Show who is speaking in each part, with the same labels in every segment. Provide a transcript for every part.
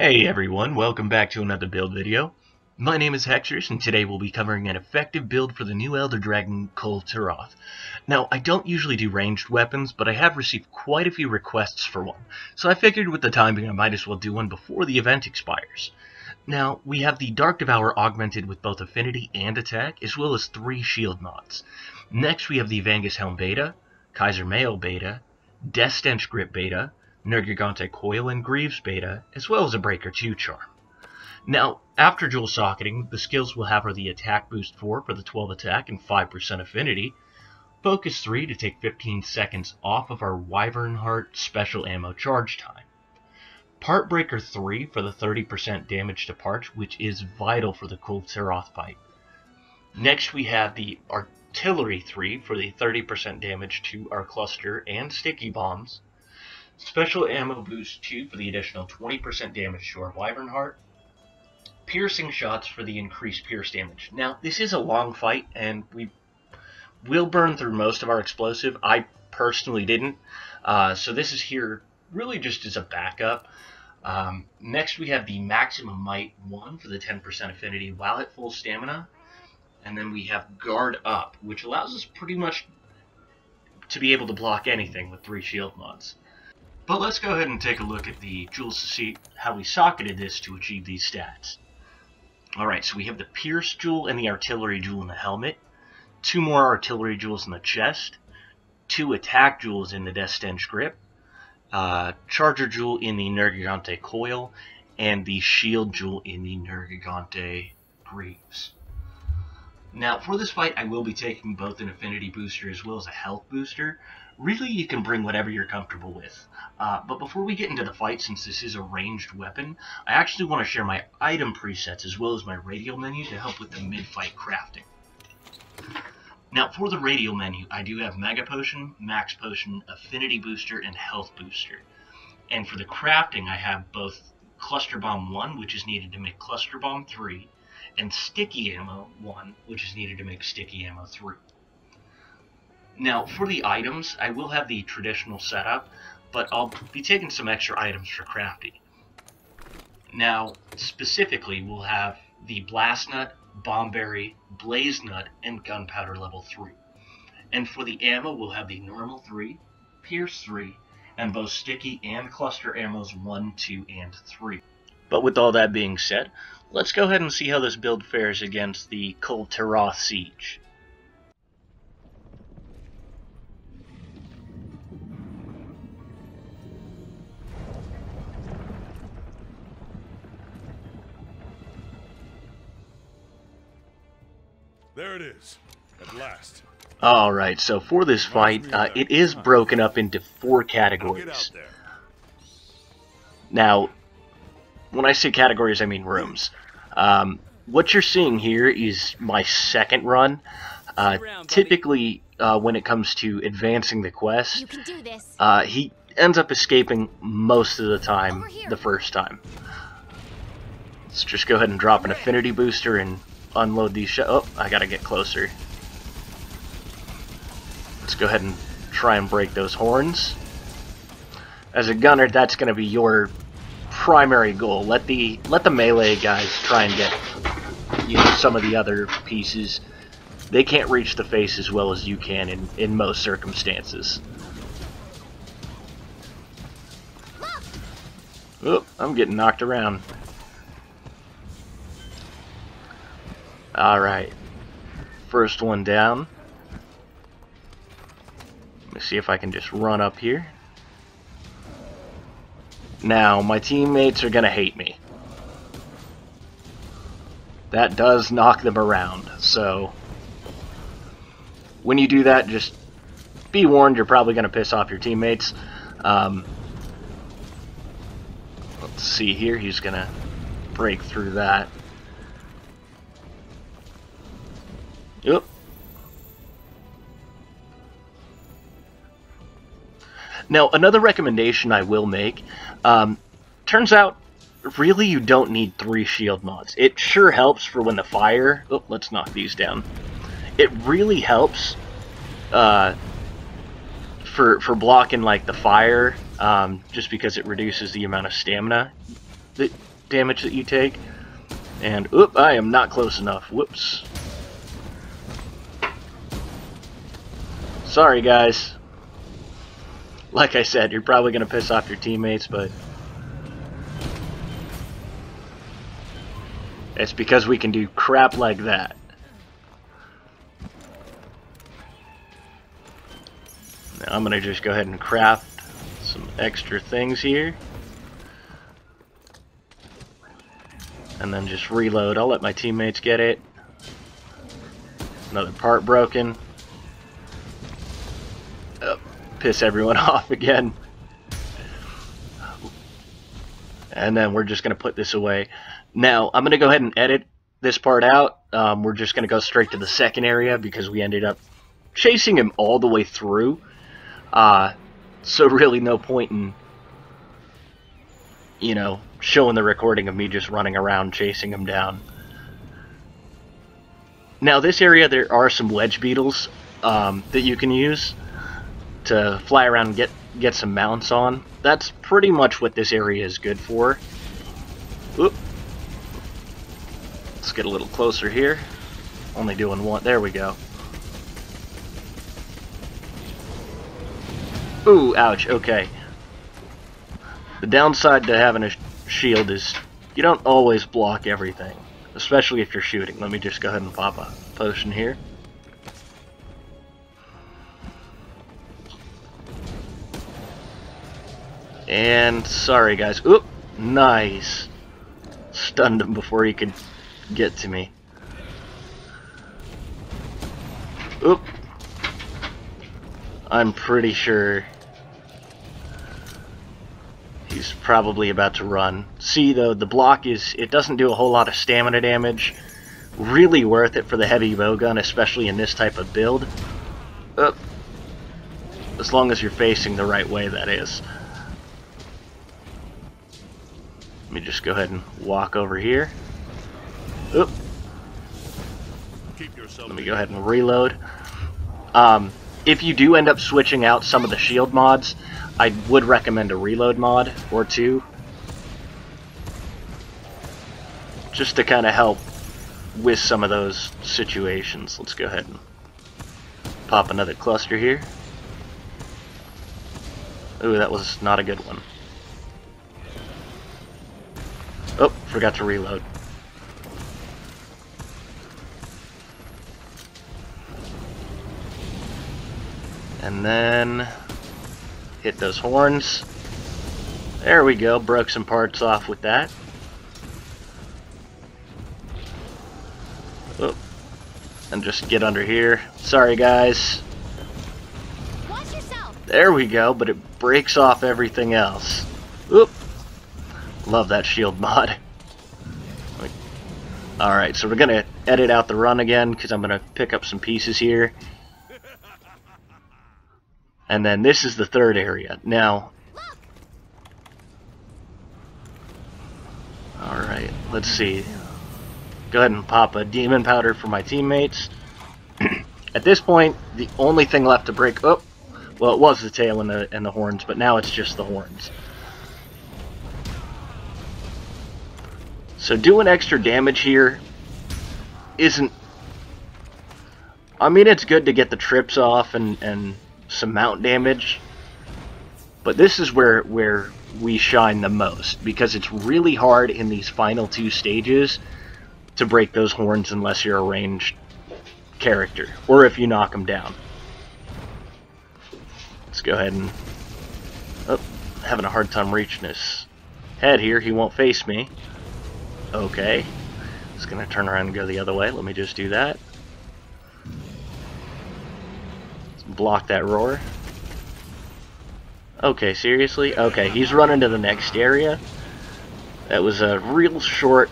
Speaker 1: Hey everyone, welcome back to another build video. My name is Hexers, and today we'll be covering an effective build for the new Elder Dragon Kulve Taroth. Now, I don't usually do ranged weapons, but I have received quite a few requests for one, so I figured with the timing I might as well do one before the event expires. Now, we have the Dark Devour augmented with both affinity and attack, as well as 3 shield mods. Next we have the Vangus Helm Beta, Kaiser Mail Beta, Death Stench Grip Beta, Nergigante Coil and Greaves Beta, as well as a Breaker 2 charm. Now, after dual socketing, the skills we'll have are the Attack Boost 4 for the 12 attack and 5% affinity, Focus 3 to take 15 seconds off of our Wyvern Heart special ammo charge time, Part Breaker 3 for the 30% damage to parts, which is vital for the Kulve Taroth fight. Next we have the Artillery 3 for the 30% damage to our cluster and sticky bombs, Special Ammo Boost 2 for the additional 20% damage to our Wyvern Heart, Piercing Shots for the increased pierce damage. Now, this is a long fight, and we will burn through most of our explosive. I personally didn't, so this is here really just as a backup. Next we have the Maximum Might 1 for the 10% affinity while at full stamina, and then we have Guard Up, which allows us pretty much to be able to block anything with 3 shield mods. But let's go ahead and take a look at the jewels to see how we socketed this to achieve these stats. Alright, so we have the Pierce Jewel and the Artillery Jewel in the helmet, 2 more Artillery Jewels in the chest, 2 Attack Jewels in the Death Stench Grip, Charger Jewel in the Nergigante Coil, and the Shield Jewel in the Nergigante Greaves. Now, for this fight, I will be taking both an Affinity Booster as well as a Health Booster. Really, you can bring whatever you're comfortable with. But before we get into the fight, since this is a ranged weapon, I actually want to share my item presets as well as my radial menu to help with the mid-fight crafting. Now, for the radial menu, I do have Mega Potion, Max Potion, Affinity Booster, and Health Booster. And for the crafting, I have both Cluster Bomb 1, which is needed to make Cluster Bomb 3, and Sticky Ammo 1, which is needed to make Sticky Ammo 3. Now, for the items, I will have the traditional setup, but I'll be taking some extra items for crafting. Now, specifically, we'll have the Blast Nut, Bomb Berry, Blaze Nut, and Gunpowder level 3. And for the ammo, we'll have the Normal 3, Pierce 3, and both Sticky and Cluster Ammos 1, 2, and 3. But with all that being said, let's go ahead and see how this build fares against the Kulve Taroth Siege.
Speaker 2: There it is, at last.
Speaker 1: Alright, so for this fight, it is broken up into 4 categories. Now, when I say categories, I mean rooms. What you're seeing here is my second run. Typically, when it comes to advancing the quest, he ends up escaping most of the time the first time. Let's just go ahead and drop an Affinity Booster and unload these oh, I gotta get closer. Let's go ahead and try and break those horns. As a gunner, that's gonna be your primary goal. Let the melee guys try and get some of the other pieces. They can't reach the face as well as you can in most circumstances. Oh, I'm getting knocked around. Alright, first one down. Let me see if I can just run up here. Now, my teammates are gonna hate me. That does knock them around, so when you do that, just be warned, you're probably gonna piss off your teammates. Let's see here, he's gonna break through that. Yep. Now, another recommendation I will make, turns out, really you don't need 3 shield mods. It sure helps for when the fire... Oh, let's knock these down. It really helps for blocking, like, the fire, just because it reduces the amount of stamina the damage that you take. And, oop, I am not close enough. Whoops. Sorry, guys. Like I said, you're probably going to piss off your teammates, but it's because we can do crap like that. Now I'm going to just go ahead and craft some extra things here. And then just reload. I'll let my teammates get it. Another part broken. Oh, piss everyone off again. And then we're just going to put this away. Now, I'm going to go ahead and edit this part out. We're just going to go straight to the second area because we ended up chasing him all the way through. So really no point in, you know, showing the recording of me just running around chasing him down. Now, this area, there are some wedge beetles that you can use to fly around and get some mounts on. That's pretty much what this area is good for. Oop. Let's get a little closer here. Only doing one. There we go. Ooh, ouch. Okay. The downside to having a shield is you don't always block everything, especially if you're shooting. Let me just go ahead and pop a potion here. And sorry guys. Oop, nice. Stunned him before he could get to me. Oop. I'm pretty sure he's probably about to run. See, though, the block it doesn't do a whole lot of stamina damage. Really worth it for the heavy bowgun, especially in this type of build. Oop. As long as you're facing the right way, that is. Let me just go ahead and walk over here. Oop. Let me go ahead and reload. If you do end up switching out some of the shield mods, I would recommend a reload mod or two. Just to kind of help with some of those situations. Let's go ahead and pop another cluster here. Ooh, that was not a good one. Oh, forgot to reload. And then hit those horns. There we go, broke some parts off with that. Oh, and just get under here. Sorry guys.
Speaker 3: Watch yourself.
Speaker 1: There we go, but it breaks off everything else. Oop. Love that shield mod. Alright, so we're going to edit out the run again because I'm going to pick up some pieces here. And then this is the third area. Now, alright, let's see. Go ahead and pop a demon powder for my teammates. At this point, the only thing left to break... Oh, well, it was the tail and the horns, but now it's just the horns. So doing extra damage here isn't... I mean, it's good to get the trips off and some mount damage, but this is where we shine the most, because it's really hard in these final two stages to break those horns unless you're a ranged character, or if you knock them down. Let's go ahead and... Oh, having a hard time reaching his head here. He won't face me. Okay. Just gonna turn around and go the other way. Let me just do that. Block that roar. Okay, seriously? Okay, he's running to the next area. That was a real short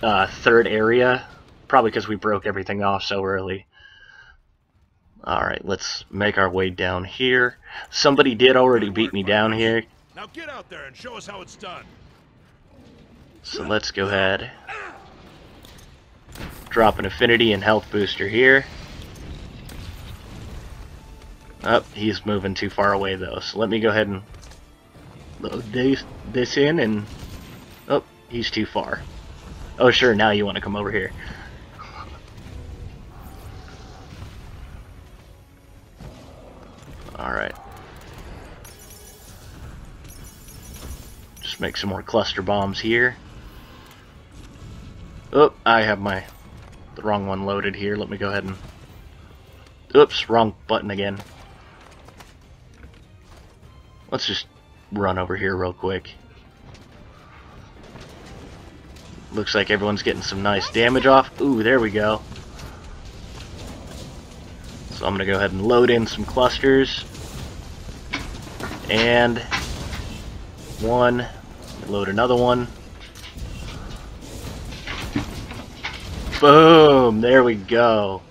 Speaker 1: third area. Probably because we broke everything off so early. Alright, let's make our way down here. Somebody did already beat me down here.
Speaker 2: Now get out there and show us how it's done.
Speaker 1: So let's go ahead. Drop an affinity and health booster here. Oh, he's moving too far away though, so let me go ahead and load this in and... Oh, he's too far. Oh, sure, now you want to come over here. Alright. Just make some more cluster bombs here. Oh, I have the wrong one loaded here. Let me go ahead and... Oops, wrong button again. Let's just run over here real quick. Looks like everyone's getting some nice damage off. Ooh, there we go. So I'm going to go ahead and load in some clusters. And one. Load another one. Boom! There we go.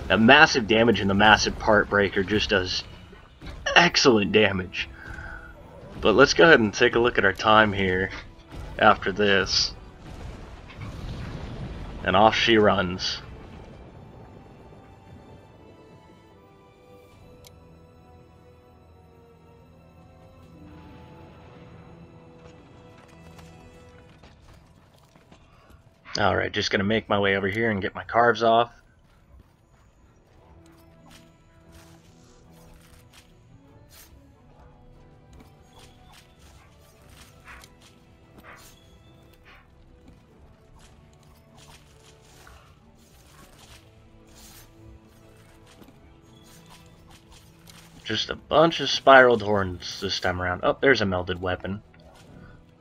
Speaker 1: That massive damage in the massive part breaker just does excellent damage. But let's go ahead and take a look at our time here after this. And off she runs. Alright, just gonna make my way over here and get my carves off. Just a bunch of spiraled horns this time around. Oh, there's a melded weapon.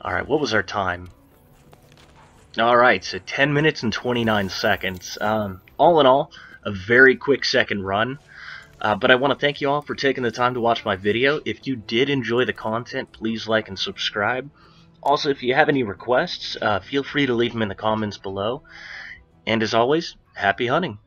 Speaker 1: Alright, what was our time? Alright, so 10 minutes and 29 seconds. All in all, a very quick second run. But I want to thank you all for taking the time to watch my video. If you did enjoy the content, please like and subscribe. Also, if you have any requests, feel free to leave them in the comments below. And as always, happy hunting!